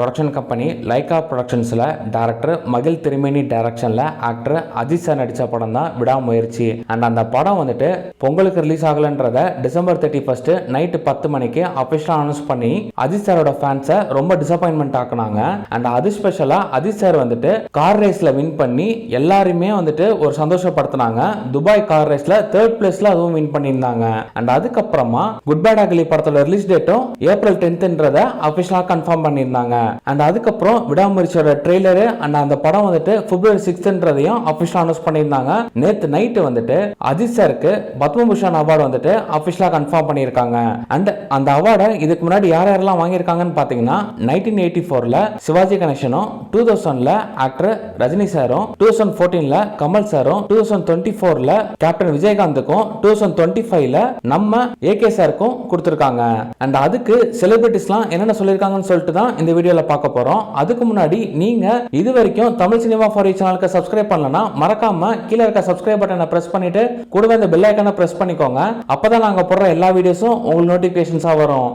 Production company Lyca ப்ரொடக்ஷன்ஸில் director மகிழ் திருமேனி டைரக்ஷனில் ஆக்டர் அஜித் சார் நடித்த படம் தான் விடாமுயற்சி. அண்ட் அந்த படம் வந்துட்டு பொங்கலுக்கு ரிலீஸ் ஆகலன்றத டிசம்பர் 31 நைட்டு 10 மணிக்கு அஃபிஷியலாக அனௌன்ஸ் பண்ணி அஜித் சாரோட ஃபேன்ஸை ரொம்ப டிசப்பாயின்மெண்ட் ஆக்குனாங்க. அண்ட் அது ஸ்பெஷலாக அஜித் சார் வந்துட்டு கார் ரேஸில் வின் பண்ணி எல்லாருமே வந்துட்டு ஒரு சந்தோஷப்படுத்தினாங்க. துபாய் கார் ரேஸில் 3rd பிளேஸில் அதுவும் வின் பண்ணியிருந்தாங்க. அண்ட் அதுக்கப்புறமா குட் பேட் அக்லி படத்தோட ரிலீஸ் டேட்டும் ஏப்ரல் 10ன்றத அஃபிஷியலாக கன்ஃபார்ம் பண்ணியிருந்தாங்க. அண்ட் அதுக்கப்புறம் விடாமுயற்சியோட ட்ரெய்லரு அண்ட் அந்த படம் வந்துட்டு பிப்ரவரி 6ன்றதையும் அஃபிஷியலாக அனௌன்ஸ் பண்ணியிருந்தாங்க. நேற்று நைட்டு வந்துட்டு அஜித் சாருக்கு பத்மபூஷன் அவார்டு வந்துட்டு அஃபிஷியலாக கன்ஃபார்ம் பண்ணியிருக்காங்க. அண்ட் அந்த அவார்டை இதுக்கு முன்னாடி யார் யாரெல்லாம் வாங்கியிருக்காங்கன்னு பார்த்தீங்கன்னா 1984ல சிவாஜி கணேசனும், 2000ல ஆக்டர் ரஜினி சாரும், 2014ல கமல் சாரும், 2024ல கேப்டன் விஜயகாந்துக்கும், 2025ல நம்ம ஏகே சாருக்கும் கொடுத்திருக்காங்க. அண்ட் அதுக்கு செலிபிரிட்டிஸ்லாம் என்னென்ன சொல்லியிருக்காங்கன்னு சொல்லிட்டு தான் இந்த வீடியோல பார்க்க போறோம். அதுக்கு முன்னாடி நீங்க இது வரைக்கும் தமிழ் சினிமா ஃபார் யூ சேனலுக்கு சப்ஸ்கிரைப் பண்ணலனா மறக்காம கீழே இருக்க சப்ஸ்கிரைப் பட்டனை பிரஸ் பண்ணிட்டு கூடவே இந்த பெல் ஐகானை பிரஸ் பண்ணிக்கோங்க. அப்பதான் நாங்க போடுற எல்லா வீடியோஸும் உங்களுக்கு நோட்டிபிகேஷன்ஸா வரும்.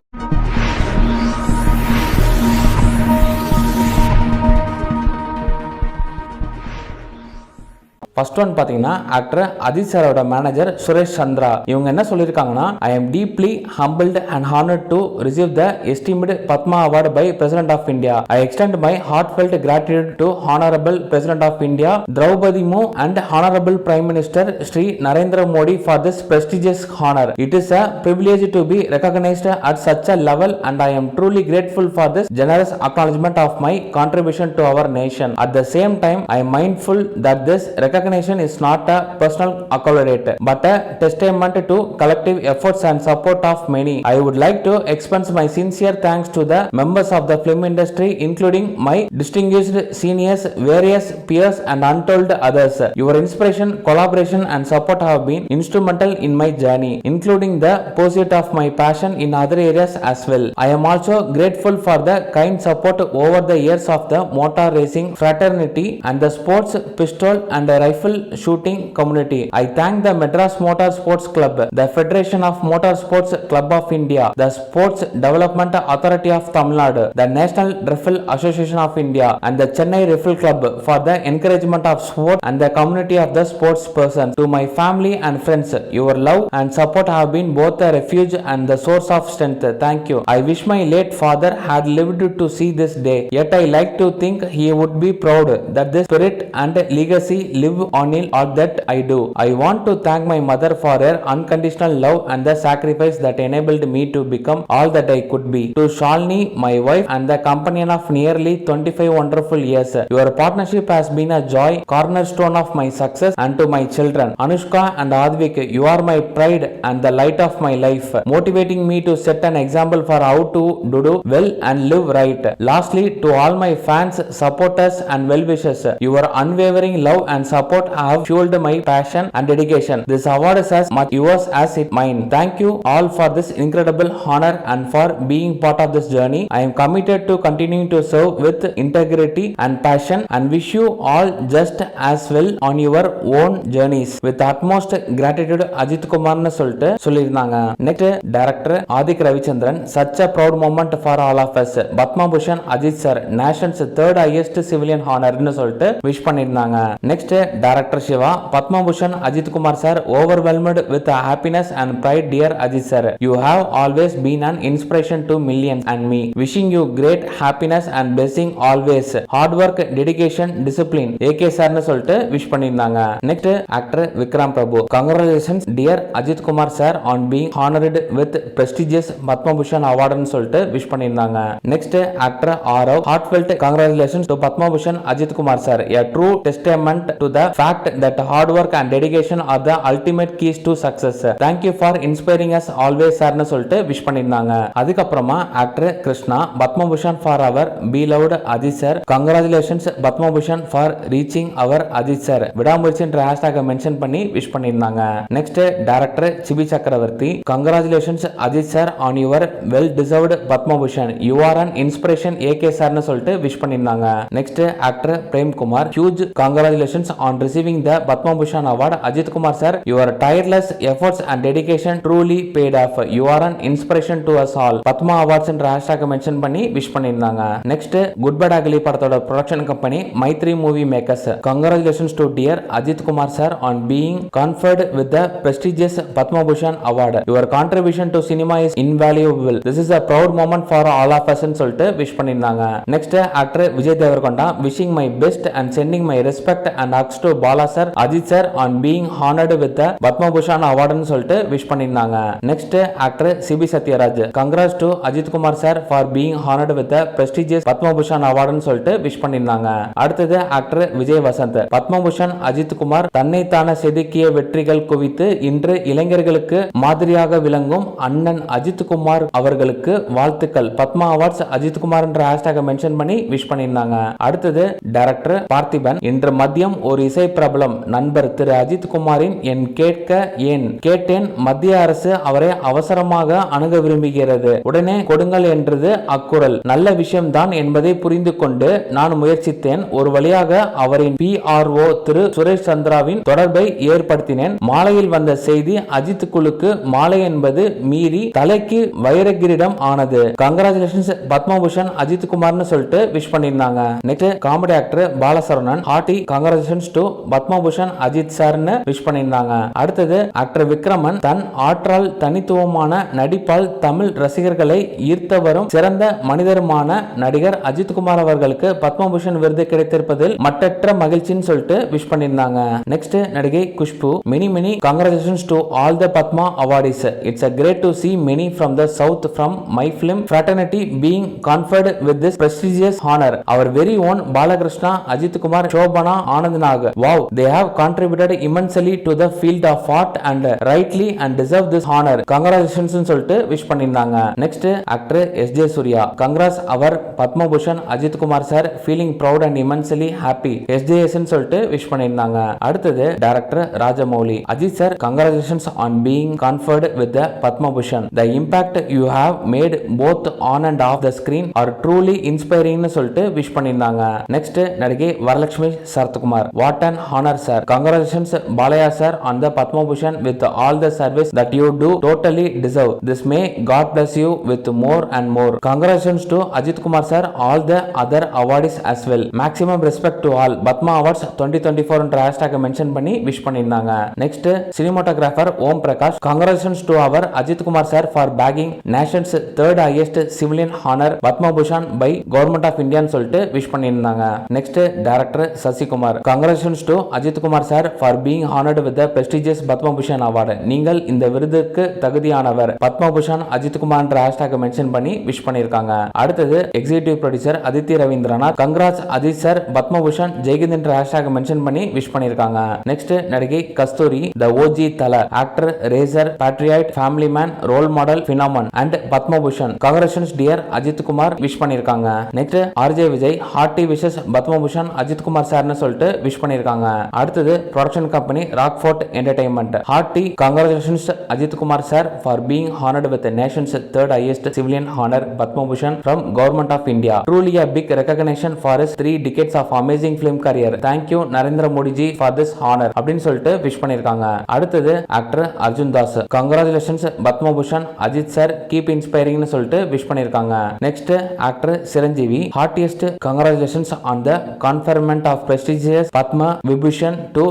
ஃபர்ஸ்ட் ஒன் பார்த்தீங்கன்னா ஆக்டர் அஜித் சாரோட மேனேஜர் சுரேஷ் சந்திரா. இவங்க என்ன சொல்லியிருக்காங்கன்னா, I am deeply humbled and honoured to receive the esteemed Padma award by president of India. I extend my heartfelt gratitude to honourable president of India Droupadi மு and honourable prime minister Shri Narendra Modi for this prestigious honor. It is a privilege to be recognized at such a level and I am truly grateful for this generous acknowledgement of my contribution to our nation. At the same time, I am mindful that this recognition is not a personal accolade but a testament to collective efforts and support of many. I would like to express my sincere thanks to the members of the film industry including my distinguished seniors, various peers and untold others. Your inspiration, collaboration and support have been instrumental in my journey, including the pursuit of my passion in other areas as well. I am also grateful for the kind support over the years of the motor racing fraternity and the sports pistol and rifle shooting community. I thank the Madras Motor Sports Club, the Federation of Motor Sports Club of India, the Sports Development Authority of Tamil Nadu, the National Rifle Association of India and the Chennai Rifle Club for the encouragement of sport and the community of the sports persons. To my family and friends, your love and support have been both a refuge and the source of strength. Thank you. I wish my late father had lived to see this day, yet I like to think he would be proud that this spirit and legacy live on in all that I do. I want to thank my mother for her unconditional love and the sacrifice that enabled me to become all that I could be. To Shalini, my wife and the companion of nearly 25 wonderful years, your partnership has been a joy, cornerstone of my success. And to my children Anushka and Advik, you are my pride and the light of my life, motivating me to set an example for how to do well and live right. Lastly, to all my fans, supporters and well-wishers, your unwavering love and support have fueled my passion and dedication. This award is as much yours as it mine. Thank you all for this incredible honor and for being part of this journey. I am committed to continuing to serve with integrity and passion and wish you all just as well on your own journeys. With utmost gratitude, Ajith Kumar னு சொல்லிட்டு சொல்லியிருந்தாங்க. Next director Aadhik Ravichandran, such a proud moment for all of us. Padma Bhushan Ajith sir nation's 3rd highest civilian honor னு சொல்லிட்டு wish பண்ணியிருந்தாங்க. Next director Siva, Padma Bhushan Ajith Kumar sir, overwhelmed with happiness and pride dear Ajit sir. You have always been an inspiration to millions and me. Wishing you great happiness and blessing always. Hard work, dedication, discipline. AK sir னு சொல்லிட்டு wish பண்ணியிருந்தாங்க. Next actor Vikram Prabhu, congratulations dear Ajit Kumar sir on being honored with prestigious Padma Bhushan award னு சொல்லிட்டு wish பண்ணியிருந்தாங்க. Next actor Aarav, heartfelt congratulations to Padma Bhushan Ajith Kumar sir. A true testament to the fact that hard work and dedication are the ultimate keys to success. Thank you for inspiring us always sir னு சொல்லிட்டு wish பண்ணிருந்தாங்க. அதுக்கு அப்புறமா actor Krishna, Padma Bhushan for our beloved Ajit sir. Congratulations Padma Bhushan for reaching our Ajit sir. விடாமுயற்சின்ற ஹேஷ்டாக mention பண்ணி wish பண்ணிருந்தாங்க. Next director Sibi Chakravarthy, congratulations Ajit sir on your well deserved Padma Bhushan. You are an inspiration AK sir னு சொல்லிட்டு விஷ் பண்ணிருந்தாங்க. Next actor Prem Kumar, huge congratulations on on receiving the Padma Bhushan award. Ajit Kumar sir, your tireless efforts and dedication truly paid off. You are an inspiration to us all. Padma Awards என்ற hashtag mention பண்ணி wish பண்ணியிருந்தாங்க. Next good bad ugly படத்தோட production company Mythri movie makers. Congratulations to dear Ajith Kumar sir on being conferred with the prestigious Padma Bhushan award. Your contribution to cinema is invaluable. This is a proud moment for all of us ன்னு சொல்லிட்டு wish பண்ணியிருந்தாங்க. Next actor Vijay Deverakonda wishing my best and sending my respect and hugs to Bala sir, Ajit sir on being honored with the Padma Bhushan award ன்னு சொல்லிட்டு wish பண்ணியிருந்தாங்க. Next actor Sibi Sathyaraj congrats to Ajit Kumar sir for being honored with the prestigious Padma Bhushan award ன்னு சொல்லிட்டு wish பண்ணியிருந்தாங்க. அடுத்தது actor Vijay Vasanth Padma Bhushan Ajith Kumar தன்னைத்தான செதுக்கிய வெற்றிகள் குவித்து இன்று இளைஞர்களுக்கு மாதிரியாக விளங்கும் அண்ணன் அஜித் குமார் அவர்களுக்கு வாழ்த்துக்கள். பத்மா அவார்ட்ஸ் அஜித் குமார் என்ற ஹேஷ்டாக மென்ஷன் பண்ணி விஷ் பண்ணியிருந்தாங்க. அடுத்தது டைரக்டர் பார்த்திபன் இன்று மதியம் ஒரு இசை பிரபலம் நண்பர் திரு அஜித் குமாரின் என் கேட்க ஏன் கேட்டேன் மத்திய அரசு அவரை அவசரமாக அணுக விரும்புகிறது உடனே கொடுங்கள் என்றது அக்குரல் நல்ல விஷயம்தான் என்பதை புரிந்து கொண்டு நான் முயற்சித்தேன் ஒரு வழியாக அவரின் PRO திரு சுரேஷ் சந்திராவின் தொடர்பை ஏற்படுத்தினேன். மாலையில் வந்த செய்தி அஜித் குழுக்கு மாலை என்பது மீறி தலைக்கு வைரகிரீடம் ஆனது. கங்க்ராச்சுலேஷன்ஸ் பத்மபூஷன் அஜித் குமார்னு சொல்லிட்டு விஷ் பண்ணியிருந்தாங்க. Next comedy actor Balasaravanan hearty congratulations to Padma Bhushan Ajith சார்னு விஷ் பண்ணியிருந்தாங்க. அடுத்தது ஆக்டர் விக்ரமன் தன் ஆற்றால் தனித்துவமான நடிப்பால் தமிழ் ரசிகர்களை ஈர்த்தவரும் சிறந்த மனிதருமான நடிகர் அஜித் குமார் அவர்களுக்கு பத்மபூஷன் விருது கிடைத்திருப்பதில் மட்டற்ற மகிழ்ச்சின்னு சொல்லிட்டு விஷ் பண்ணியிருந்தாங்க. நெக்ஸ்ட் நடிகை Khushbu many congratulations to all the Padma awardees. It's a great to see many from the south from my film fraternity being conferred with this prestigious honor. Our very own Balakrishna, Ajit Kumar, Shobana, Anand Nag. Wow, they have contributed immensely to the field of art and rightly and deserve this honor. Congratulations ன்னு சொல்லிட்டு wish பண்ணியிருந்தாங்க. Next actor SJ Surya. Congrats our Padma Bhushan Ajit Kumar sir, feeling proud and immensely happy. SJS ன்னு சொல்லிட்டு wish பண்ணியிருந்தாங்க. அடுத்தது director Rajamouli Ajith sir congratulations on being conferred with the Padma Bhushan. The impact you have made both on and off the screen are truly inspiring ன்னு சொல்லிட்டு wish பண்ணியிருந்தாங்க. Next நடிகை Varalakshmi Sarathkumar what an honor sir. Congratulations Balayya sir on the Padma Bhushan with all the service that you do totally deserve. This may God bless you with more and more. Congratulations to Ajit Kumar sir, all the other awardees as well. Maximum respect to all. Padma Awards 2024 என்ற ஹேஷ்டாக mention பண்ணி wish பண்ணியிருந்தாங்க. Next cinematographer Om Prakash congratulations to our Ajit Kumar sir for bagging nation's third highest civilian honor Padma Bhushan by Government of India ன்னு சொல்லிட்டு wish பண்ணியிருந்தாங்க. Next director Sasikumar congratulations to Ajit Kumar sir for being honored with the prestigious Padma Bhushan award. நீங்கள் இந்த விருதுக்கு தகுதியானவர் பத்ம பூஷன் அஜித் குமார் என்ற ஹேஷ்டாக mention பண்ணி wish பண்ணியிருக்காங்க. அடுத்தது executive producer Aditi Ravindranath congrats Ajith sir Padma Bhushan Jai Hind என்ற ஹேஷ்டாக மென்ஷன் பண்ணி விஷ் பண்ணியிருக்காங்க. நெக்ஸ்ட் நடிகை Kasthuri the OG Thala actor racer patriot family man role model phenomenon and Padma Bhushan congratulations dear Ajith Kumar wish பண்ணியிருக்காங்க. Next RJ Vijay hearty wishes Padma Bhushan Ajith Kumar சார்னு சொல்லிட்டு விஷ் பண்ணியிருக்காங்க. அடுத்தது production company Rockfort entertainment hearty congratulations Ajith Kumar sir for being honored with the nation's third highest civilian honor Padma Bhushan from Government of India. Truly a big recognition for his 3 decades of amazing film career. Thank you Narendra Modi ji for this honor அப்படின்னு சொல்லிட்டு wish பண்ணியிருக்காங்க. அடுத்தது actor Arjun Das congratulations Padma Bhushan Ajith sir keep இன்ஸ்பைரிங்னு சொல்லிட்டு wish பண்ணியிருக்காங்க. Next actor Chiranjeevi heartiest congratulations on the conferment of prestigious Padma Vibhushan to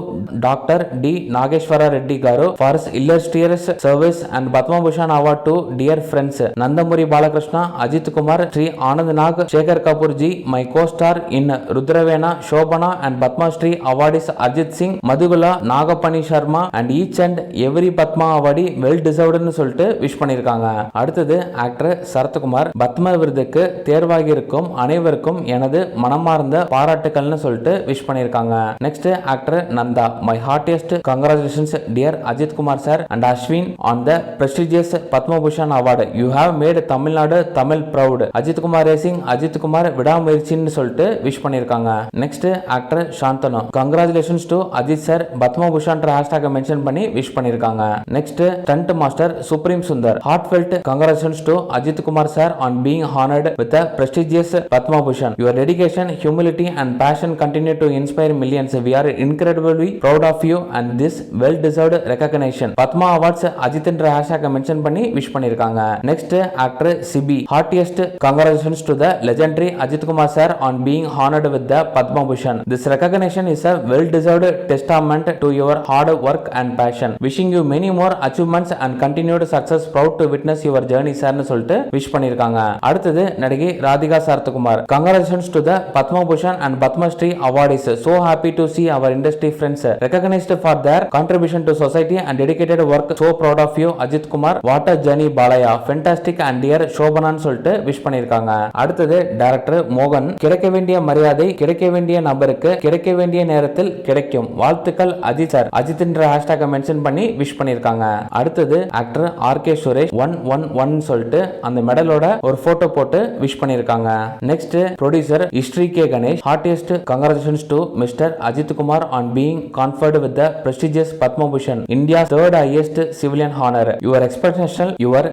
Dr. D. Nageshwara Reddy garu for his illustrious service and Padma Bhushan award to dear friends Nandamuri Balakrishna, Ajit Kumar, Sri Anand Nag, Shekhar Kapoor ji, my co-star in Rudravena, Shobana and Padma Shri awardees Arjit Singh, Madhugala, Nagapani Sharma and each and every Padma awardee well deserved ன்னு சொல்லிட்டு wish பண்ணியிருக்காங்க. அடுத்தது actor Sarathkumar Padma விருதுக்கு தேர்வாகி இருக்கும் அனைவருக்கும் எனது மனமார்ந்த பாராட்டுக்கள்னு சொல்லிட்டு விஷ் பண்ணியிருக்காங்க. Next actor Nandha my heartiest congratulations dear Ajit Kumar sir and Ashwin on the prestigious Padma Bhushan award. You have made Tamil Nadu Tamil proud. Ajit Kumar Racing Ajit Kumar விடாமுயற்சின்னு சொல்லிட்டு wish பண்ணியிருக்காங்க. Next actor Shanthanu congratulations to Ajit sir Padma Bhushan hashtag mention பண்ணி wish பண்ணியிருக்காங்க. Next stunt master Supreme Sundar heartfelt congratulations to Ajit Kumar sir on being honored with the prestigious Padma Bhushan. Your dedication, humility and passion continue to inspire millions. we are incredibly proud of you and this well deserved recognition. Padma awards அஜித்ன்ற ஹேஷ்டாக mention பண்ணி wish பண்ணிருக்காங்க. Next actor Sibi, heartiest congratulations to the legendary Ajit Kumar sir on being honored with the Padma Bhushan. This recognition is a well deserved testament to your hard work and passion. Wishing you many more achievements and continued success. Proud to witness your journey sir னு சொல்லிட்டு wish பண்ணிருக்காங்க. அடுத்தது நடிகை Radhika சாரத்குமார், congratulations to the Padma Bhushan and Padma Shri awardees. So happy to see our industry friends recognized for their contribution to society and dedicated work. So proud of you Ajit Kumar. What a journey Balaya. Fantastic and dear Shobhanan சொல்லிட்டு wish பண்ணிருக்காங்க. அடுத்தது director மோகன், கிடைக்க வேண்டிய மரியாதை கிடைக்க வேண்டிய நபருக்கு கிடைக்க வேண்டிய நேரத்தில் கிடைக்கும். வாழ்த்துக்கள் அஜித் சார். அஜித்ன்ற ஹேஷ்டாக மென்ஷன் பண்ணி விஷ் பண்ணிருக்காங்க. அடுத்தது ஆக்டர் ஆர்கே சுரேஷ் 111 சொல்லிட்டு அந்த மெடலோட ஒரு போட்டோ போட்டு விஷ் பண்ணிருக்காங்க. Next producer history K Ganesh, heartiest congratulations to Mr. Ajit Kumar on being conferred with the prestigious Padma Bhushan, India's third highest civilian honor. Your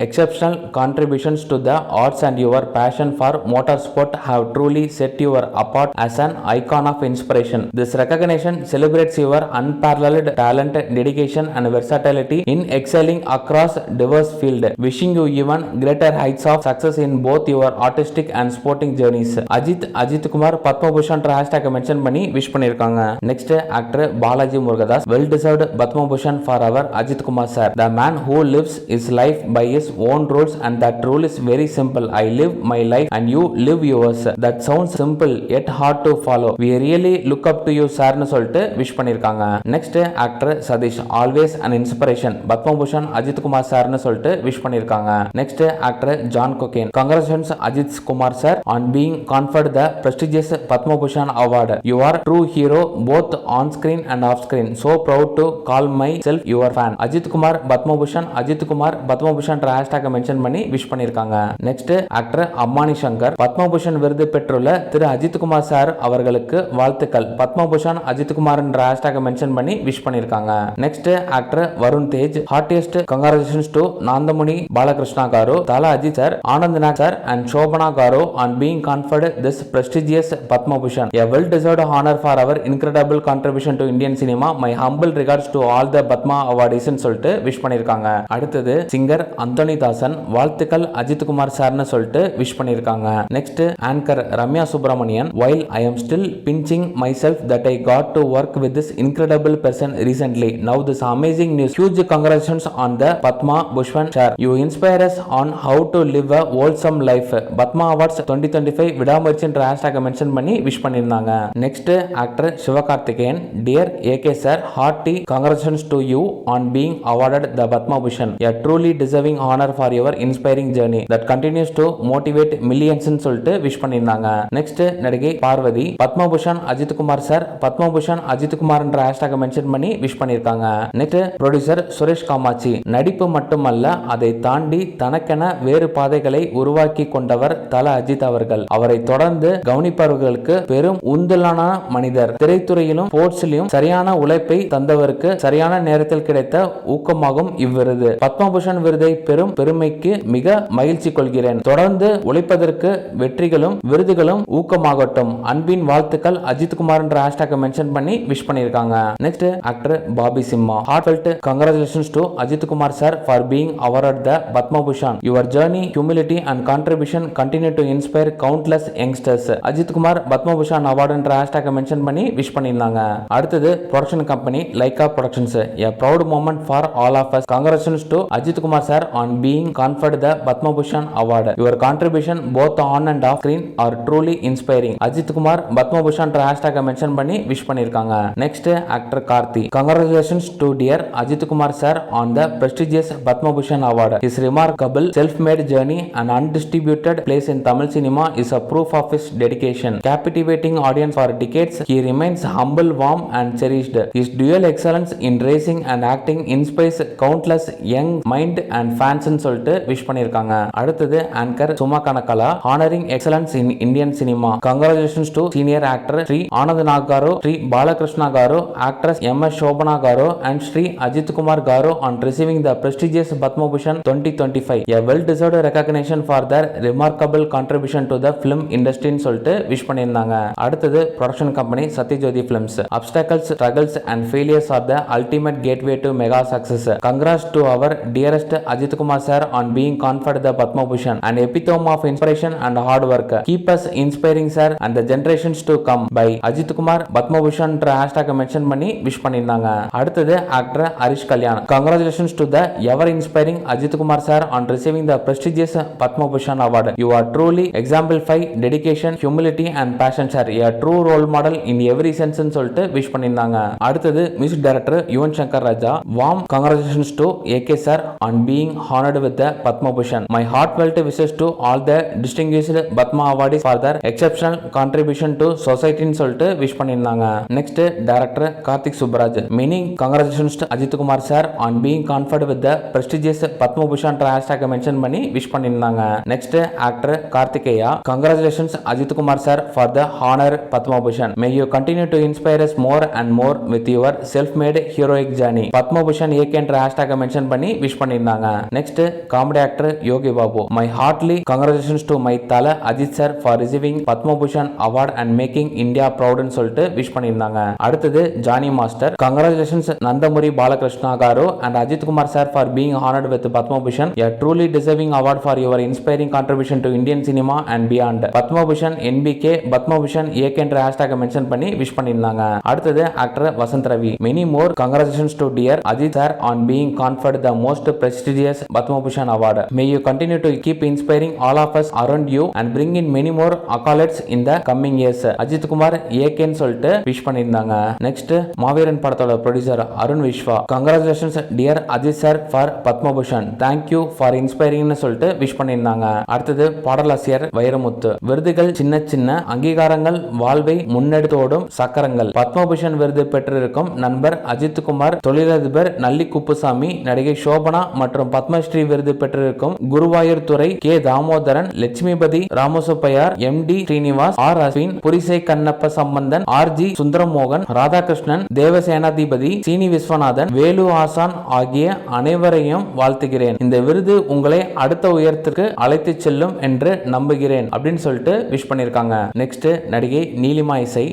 exceptional contributions to the arts and your passion for motorsport have truly set you apart as an icon of inspiration. This recognition celebrates your unparalleled talent, dedication and versatility in excelling across diverse fields. Wishing you even greater heights of success in both your artistic and sporting journeys. Ajit Kumar Padma Bhushan hashtag mention பண்ணி wish பண்ணிருக்காங்க. Next actor Balaji Murugadoss, well deserved Padma Bhushan for our Ajit Kumar sir. The man who lives his life by his own rules and that rule is very simple. I live my life and you live yours. That sounds simple yet hard to follow. We really look up to you sir னு சொல்லிட்டு wish பண்ணிருக்காங்க. Next actor Sathish, always an inspiration. Padma Bhushan Ajit Kumar sir னு சொல்லிட்டு wish பண்ணிருக்காங்க. Next actor John Kokken, congratulations Ajit Kumar sir on being conferred the prestigious Padma Bhushan award. You are true hero both on screen and off screen. So proud to call myself your fan. Ajit Kumar Padma Bhushan Ajit Kumar Padma Bhushan hashtag mention பண்ணி wish பண்ணிருக்காங்க. Next actor Ammani Shankar, Padma Bhushan விருது பெற்றுள்ள திரு Ajith Kumar sir அவர்களுக்கு வாழ்த்துக்கள். பத்ம பூஷன் அஜித் குமார் என்ற ஹேஷ்டாக mention பண்ணி wish பண்ணிருக்காங்க. Next actor Varun Tej, heartiest congratulations to Nandamuni Balakrishna garu, Tala Ajit sir, Anand Nag sir and Shobhana garu on being conferred this prestigious Padma Bhushan. A well deserved honor for our incredible contribution to Indian cinema. My humble regards to all the Padma awardees னு சொல்லிட்டு wish பண்ணிருக்காங்க. அடுத்தது singer Anthony தாசன், வாழ்த்துக்கள் அஜித் குமார் சார்னு சொல்லிட்டு wish பண்ணிருக்காங்க. Next anchor Ramya Subramanian, while I am still pinching myself that I got to work with this incredible person recently. Now this amazing news. Huge congratulations on the Padma Bhushan sir. You inspire us on how to live a wholesome life. Padma Awards 2025 விடாமுயற்சி என்ற ஹேஷ்டாக mention பண்ணி wish பண்ணிருந்தாங்க. Next actor Sivakarthikeyan, dear AK sir, hearty congratulations to you on being awarded the Padma Bhushan. A truly deserving honor for your inspiring journey that continues to motivate millions னு சொல்லிட்டு wish பண்ணிருந்தாங்க. Next நடிகை Parvati, Padma Bhushan Ajith Kumar sir, Padma Bhushan Ajith Kumar என்ற ஹேஷ்டாக mention பண்ணி wish பண்ணிருக்காங்க. Next producer Suresh Kamakshi, நடிப்பு மட்டுமல்ல அதை தாண்டி தனக்கென வேறு பாதைகளை உருவாக்கி கொண்டவர் தல அஜித் அவர்கள். அவரை தொடர்ந்து கவனிப்பவர்களுக்கு பெரும் உந்தலான மனிதர். திரைத்துறையிலும் ஸ்போர்ட்ஸ்லயும் சரியான உழைப்பை தந்தவருக்கு சரியான நேரத்தில் கிடைத்த ஊக்கமாகும் இவ்விருது. பத்மபூஷன் விருதை பெரும் பெருமைக்கு மிக மகிழ்ச்சி கொள்கிறேன். தொடர்ந்து உழைப்பதற்கு வெற்றிகளும் விருதுகளும் ஊக்கமாகட்டும். அன்பின் வாழ்த்துக்கள் அஜித் குமார் என்ற ஹேஷ்டாக மென்ஷன் பண்ணி விஷ் பண்ணிருக்காங்க. Next actor Bobby Simha, heartfelt congratulations to Ajit Kumar sir for being awarded the Padma Bhushan. Your journey, humility and contribution continue to inspire countless youngsters. Ajith Kumar Padma Bhushan award என்ற ஹேஷ்டாக மென்ஷன் பண்ணி விஷ் பண்ணிருந்தாங்க. அடுத்தது production company Lyca productions, a proud moment for all of us. Congratulations to Ajit Kumar sir on being conferred the Padma Bhushan award. Your contribution both on and off screen are truly inspiring. Ajith Kumar Padma Bhushan என்ற ஹேஷ்டாக mention பண்ணி wish பண்ணிருக்காங்க. Next actor Karthi, congratulations to dear Ajit Kumar sir on the prestigious Padma Bhushan award. His remarkable self-made journey and undistributed place in Tamil cinema is a proof of his dedication. Captivating audience for decades, he remains humble, warm and cherished. His dual excellence in racing and acting inspires countless young mind and fans னு சொல்லிட்டு wish பண்ணிருக்காங்க. அடுத்தது anchor Suma Kanakala, honoring excellence in Indian cinema. Congratulations to senior actor Sri Anand Nag garu, Sri Balakrishna garu, actress MS Shobhana garu and Sri Ajit Kumar garu on receiving the prestigious Padma Bhushan 2025. A well deserved recognition for their remarkable contribution to the film industry னு சொல்லிட்டு wish பண்ணிருந்தாங்க. அடுத்தது production company Sathyajyothi Jyoti films. Obstacles, struggles and failures are the ultimate gateway to mega success. Congrats to our dearest Ajit Kumar sir on being conferred the Padma Bhushan, an epitome of inspiration and hard work. Keep us inspiring sir and the generations to come. By Ajit Kumar Padma Bhushan hashtag mention பண்ணி wish பண்ணிருந்தாங்க. அடுத்தது actor Harish Kalyan. Congratulations to the ever inspiring Ajit Kumar sir on receiving the prestigious Padma Bhushan award. You are truly exemplify dedication, humility and passion sir. A true role model in every sense ன்னு சொல்லிட்டு wish பண்ணிருந்தாங்க. அடுத்தது music director Yuvan Shankar Raja. Warm congratulations to AK sir on being honored with the Padma Bhushan. My heartfelt wishes to all the distinguished Padma awardees for their exceptional contribution to society ன்னு சொல்லிட்டு wish பண்ணிருந்தாங்க. Next director Karthik Subbaraj. Many congratulations to Ajit Kumar sir on being conferred with the prestigious Padma Bhushan hashtag mention பண்ணி wish பண்ணிருந்தாங்க. Next actor Karthikeya. Congratulations Ajit Kumar sir for the honor Padma Bhushan. May you continue to inspire us more and more with your self-made heroic journey. Padma Bhushan AK என்ற hashtag mention பண்ணி wish பண்ணிருந்தாங்க. Next comedy actor Yogi Babu. My heartily congratulations to my Thala Ajith sir for receiving Padma Bhushan award and making India proud ன்னு சொல்லிட்டு wish பண்ணிருந்தாங்க. அடுத்தது Johnny master. Congratulations Nandamuri Balakrishna garu and Ajit Kumar sir for being honored with Padma Bhushan, a truly deserving award for your inspiring contribution to Indian cinema and beyond. Padma Bhushan NBK Padma Bhushan AK என்ற hashtag mention பண்ணி wish பண்ணிருந்தாங்க. அடுத்தது actor Vasanth Ravi. Many more congratulations to dear Ajit sir on being conferred the most prestigious Padma Bhushan award. May you continue to keep inspiring all of us around you and bring in many more accolades in the coming years. Ajit Kumar AK ன்னு சொல்லிட்டு wish பண்ணிருந்தாங்க. Next Maaveeran படத்தோட producer Arun Viswa. Congratulations dear Ajit sir for Padma Bhushan. Thank you for inspiring ன்னு சொல்லிட்டு wish பண்ணிருந்தாங்க. அடுத்தது பாடலாசிரியர் வைரமுத்து. விருதுகள் சின்ன சின்ன அங்கீகாரங்கள் வாழ்வை முன்னெடுத்தோடும் சக்கரங்கள். பத்ம பூஷன் விருது பெற்றிருக்கும் நண்பர் அஜித் குமார், தொழிலதிபர் நல்லி குப்புசாமி, நடிகை சோபனா மற்றும் பத்மஸ்ரீ விருது பெற்றிருக்கும் Guruvayur Dorai K Damodaran, Lakshmipathy Ramasubbaiyar, MD Srinivas, R Ashwin, Purisai Kannappa Sambandan, RG Sundaramohan, Radhakrishnan, Devasenathipathi, Seeni Viswanathan, Velu ஆசான் ஆகிய அனைவரையும் வாழ்த்துகிறேன். இந்த விருது உங்களை அடுத்த உயரத்திற்கு அழைத்து செல்லும் என்று நம்புகிறேன் அப்படின்னு சொல்லிட்டு விஷ் பண்ணிருக்காங்க. நெக்ஸ்ட் நடிகை நீலிமா இசை.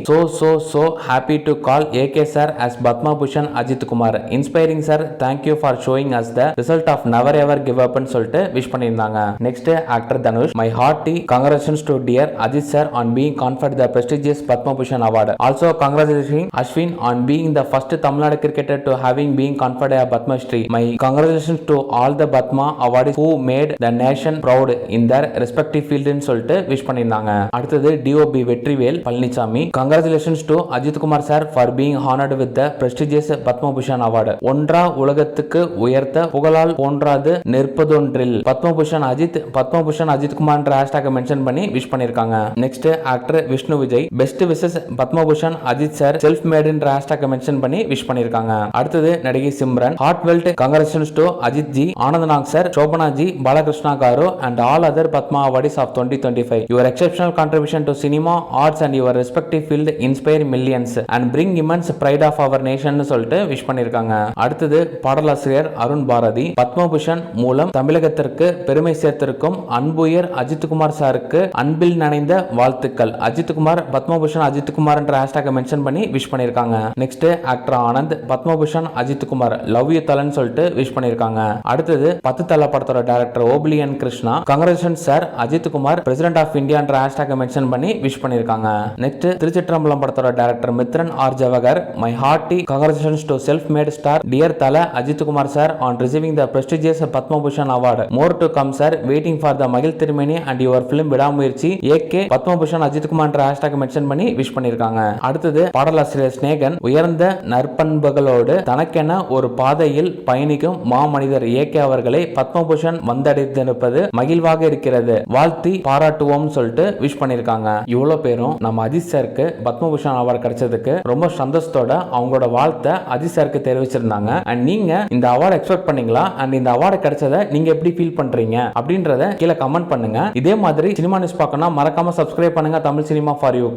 so happy to call AK sir as Padma Bhushan Ajit Kumar. Inspiring sir, thank you for showing us the result of never ever give up ன்னு சொல்லிட்டு விஷ் பண்ணிருந்தாங்க. Next actor Dhanush. My hearty congratulations to dear Ajit sir on being conferred the prestigious Padma Bhushan award. Also congratulations Ashwin on being the first Tamil Nadu cricketer to having been conferred a Padma Shri. My congratulations to all the Padma awardees who made the nation proud in their respective field ன்னு சொல்லிட்டு wish பண்ணிருந்தாங்க. அடுத்தது DOP Vetrivel Palaniswami. Congratulations to Ajit Kumar sir for being honored with the prestigious Padma Bhushan award. ஒன்றா உலகத்துக்கு உயர்த்த புகழால் போன்றாது நிற்பதொன்றில் பத்ம பூஷன் அஜித் குமார் ஹேஷ்டாக மென்ஷன் பண்ணி விஷ் பண்ணிருக்காங்க. Next actor Vishnu Vijay. Best wishes Padma Bhushan Ajith sir self made என்ற ஹேஷ்டாக மென்ஷன் பண்ணி விஷ் பண்ணிருக்காங்க. அடுத்தது நடிகை Simran. Heartfelt congratulations to Ajith ji, Anant Nag sir, Shobana ji, Balakrishna garu and all other Padma awardees of 2025. Your exceptional contribution to cinema, arts and your respective field inspire millions and bring immense pride of our nation ன்னு சொல்லிட்டு wish பண்ணிருக்காங்க. அடுத்தது பாடலாசிரியர் அருண் பாரதி. பத்ம பூஷன் மூலம் தமிழகத்திற்கு பெருமை சேர்த்திருக்கும் அன்புயர் அஜித் குமார் சாருக்கு அன்பில் நனைந்த வாழ்த்துக்கள். அஜித் குமார் பத்ம பூஷன் அஜித் குமார் என்ற ஹேஷ்டாக மென்ஷன் பண்ணி விஷ் பண்ணிருக்காங்க. Next actor Anand. Padma Bhushan Ajith Kumar love you தலன்னு சொல்லிட்டு விஷ் பண்ணிருக்காங்க. அடுத்தது 10 தல படத்தோட director Obeli Krishna. Congratulations sir Ajith Kumar president of India என்ற ஹேஷ்டாக மென்ஷன் பண்ணி விஷ் பண்ணிருக்காங்க. நெக்ஸ்ட் திருச்சிற்றம்பலம் படத்தோட director Mithran R Jawahar. My hearty congratulations to self-made star dear Thala Ajit Kumar sir on receiving the prestigious Padma Bhushan award. More to come sir. Waiting for the Magil Thirumeni and your film விடாமுயற்சி. AK Padma Bhushan Ajit Kumar என்ற hashtag mention பண்ணி wish பண்ணிருக்காங்க. அடுத்தது பாடலாசிரியர் ஸ்நேகன். உயர்ந்த நற்பண்புகளோடு தனக்கென ஒரு பாதையில் பயணிக்கும் மாமனிதர் AK அவர்களை பத்ம பூஷன் வந்தடைந்திருப்பது மகிழ்வாக இருக்கிறது. வாழ்த்தி பாராட்டுவோம் சொல்லிட்டு விஷ் பண்ணிருக்காங்க. இவ்வளவு பேரும் நம்ம அஜித் சாருக்கு பத்ம பூஷன் அவார்டு கிடைச்சதுக்கு ரொம்ப சந்தோஷத்தோட அவங்களோட வாழ்த்தை அஜித் சாருக்கு தெரிவிச்சிருந்தாங்க. அண்ட் நீங்க இந்த அவார்டு எக்ஸ்பெக்ட் பண்ணீங்களா? அண்ட் இந்த அவார்டு கிடைச்சதை நீங்க எப்படி ஃபீல் பண்றீங்க அப்படின்றத கீழே கமெண்ட் பண்ணுங்க. இதே மாதிரி சினிமா நியூஸ் பார்க்கணும்னா மறக்காம சப்ஸ்கிரைப் பண்ணுங்க தமிழ் சினிமா ஃபார் யூ.